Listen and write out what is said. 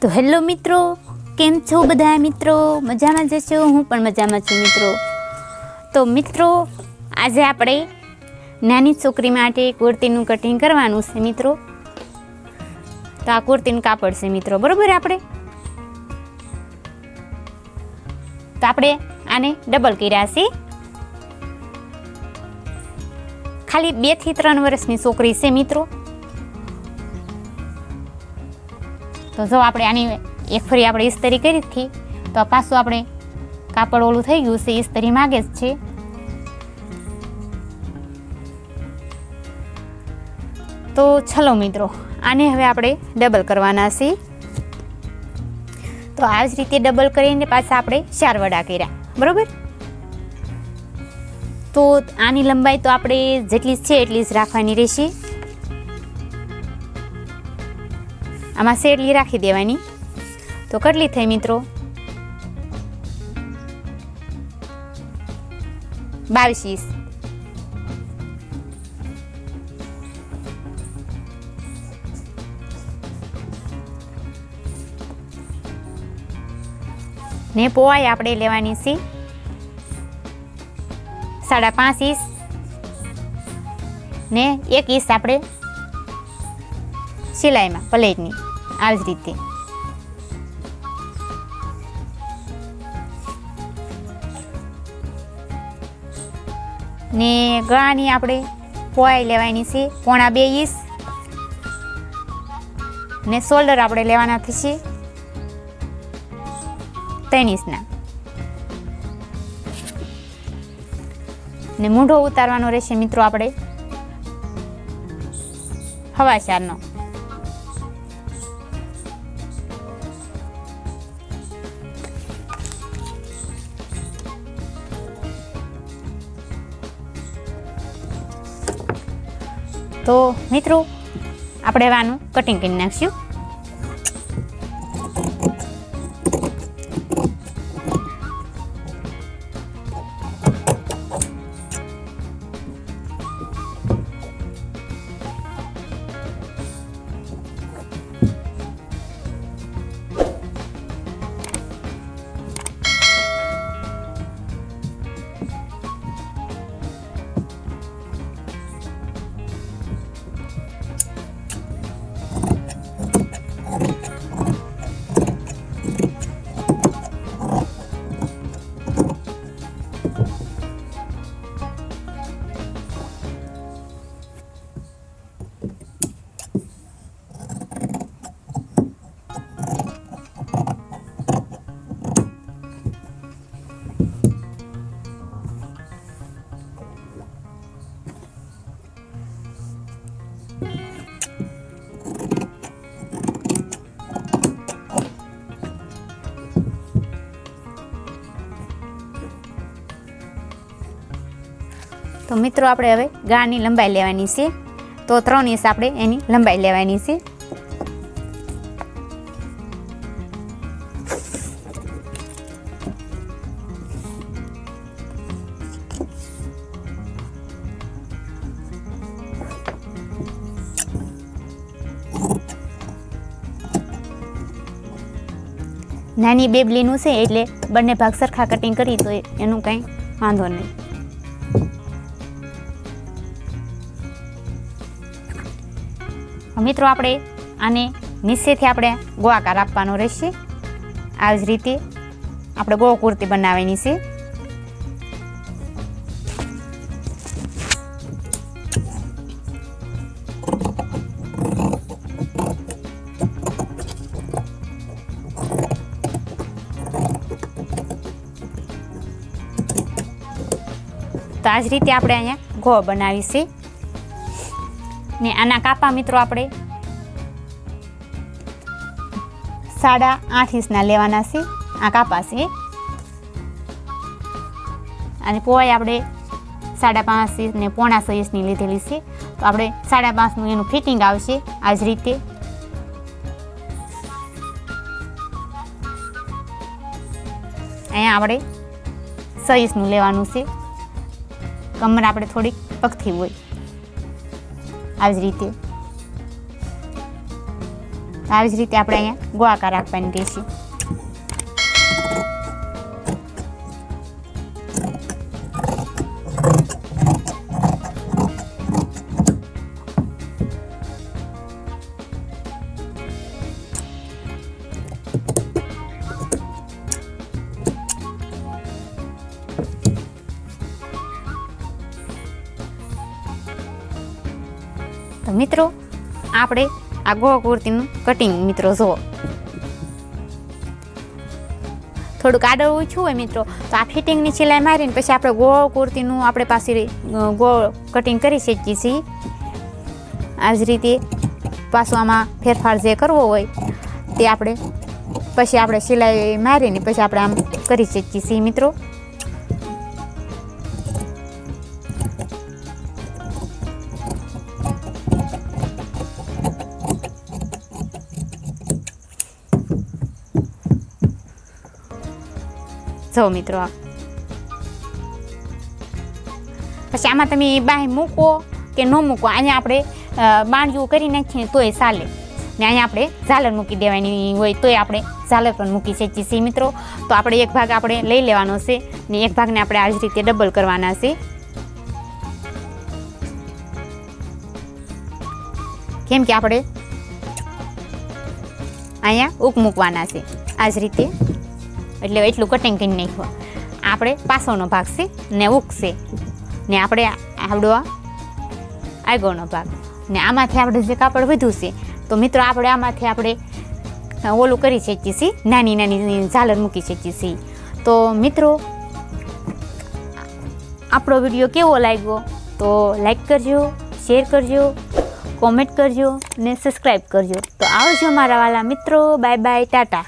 તો હેલો મિત્રો, કેમ છો બધા મિત્રો? મજામાં જશો? હું પણ મજામાં છું મિત્રો. તો મિત્રો, આજે આપણે નાની છોકરી માટે કુર્તીનું કટિંગ કરવાનું છે મિત્રો. તો આ કુર્તીનું કાપડ છે મિત્રો, બરોબર. આપણે આને ડબલ કર્યા છે. ખાલી 2 થી 3 વર્ષની છોકરી છે મિત્રો. તો જો આપણે આની એક ફરી આપણે ઇસ્ત્રી કરી હતી, તો પાછું આપણે કાપડ ઓલું થઈ ગયું છે, ઇસ્ત્રી માગે જ છે. તો ચલો મિત્રો, આને હવે આપણે ડબલ કરવાના છે. તો આ જ રીતે ડબલ કરીને પાછા આપણે 4 વડા કર્યા, બરોબર. તો આની લંબાઈ તો આપણે જેટલી છે એટલી જ રાખવાની રહેશે. આમાં શેડલી રાખી દેવાની. તો કેટલી થઈ મિત્રો? 22 ને પોવાઈ આપણે લેવાની છે 5.5 ઇંચ ને 1 ઇંચ આપણે સિલાઈમાં પ્લેટની આ જ રીતે. ને ગળાની આપણે પોવાઈ લેવાની છે 1.5 ઇંચ ને શોલ્ડર આપણે લેવાના થશે 3 ઇંચના. ને મૂંઢો ઉતારવાનો રહેશે મિત્રો આપણે 4.5 નો. તો મિત્રો, આપણે આનું કટિંગ કરી નાખશું. તો મિત્રો, આપણે હવે ગાળની લંબાઈ લેવાની છે. તો 3 ઇંચ આપણે એની લંબાઈ લેવાની છે. નાની બેબલીનું છે એટલે બંને ભાગ સરખા કટિંગ કરી તો એનું કંઈ વાંધો નહીં. મિત્રો, આપણે આને નીચેથી આપણે ગોળાકાર આપવાનો રહેશે. આ જ રીતે આપણે ગોળ કુર્તી બનાવવાની છે. તો આ જ રીતે આપણે અહીંયા ગોળ બનાવી છે. ને આના કાપા મિત્રો આપણે 8.5 ઇંચના લેવાના છે. આ કાપા છે. અને પોવાઈ આપણે 5.5 ઇંચ ને 1.5 ઇંચની લીધેલી છે. તો આપણે 5.5 નું એનું ફિટિંગ આવશે આ જ રીતે. અહીંયા આપણે 6 ઇંચનું લેવાનું છે. કમર આપણે થોડીક પગથી હોય આ જ રીતે. આવી જ રીતે આપણે અહીંયા ગોળાકાર રાખવાની રહેશે. તો મિત્રો આપણે આ ગોળ કુર્તીનું કટિંગ મિત્રો જુઓ, થોડુંક આડું ઓછું હોય મિત્રો તો આ ફિટિંગની સિલાઈ મારીને પછી આપણે ગોળ કુર્તીનું આપણે પાસે ગોળ કટિંગ કરી શકીએ છીએ. આ જ રીતે પાછું આમાં ફેરફાર જે કરવો હોય તે આપણે પછી આપણે સિલાઈ મારીને પછી આપણે આમ કરી શકીએ છીએ મિત્રો. જો મિત્રો પછી આમાં તમે બાય મૂકો કે ન મૂકો, અહીંયા આપણે બાંધવું કરી નાખીએ તોય ચાલે ને અહીંયા આપણે ઝાલર મૂકી દેવાની હોય તોય આપણે ઝાલર પણ મૂકી શકીએ છીએ મિત્રો. તો આપણે એક ભાગ આપણે લઈ લેવાનો છે ને એક ભાગને આપણે આ જ રીતે ડબલ કરવાના છે, કેમ કે આપણે અહીંયા ઉક મૂકવાના છે આ જ રીતે. એટલે એટલું કટિંગ કરી નાખવા. આપણે પાછળનો ભાગ છે ને ઉકશે ને આપણે આવડો આગળનો ભાગ ને આમાંથી આપણે જે કાપડ વધ્યું છે તો મિત્રો આપણે આમાંથી આપણે ઓલું કરી શકીએ છીએ, નાની નાની ઝાલર મૂકી શકીએ છીએ. તો મિત્રો આપણો વિડીયો કેવો લાગ્યો તો લાઈક કરજો, શેર કરજો, કોમેન્ટ કરજો ને સબસ્ક્રાઈબ કરજો. તો આવજો મારા વાલા મિત્રો, બાય બાય, ટાટા.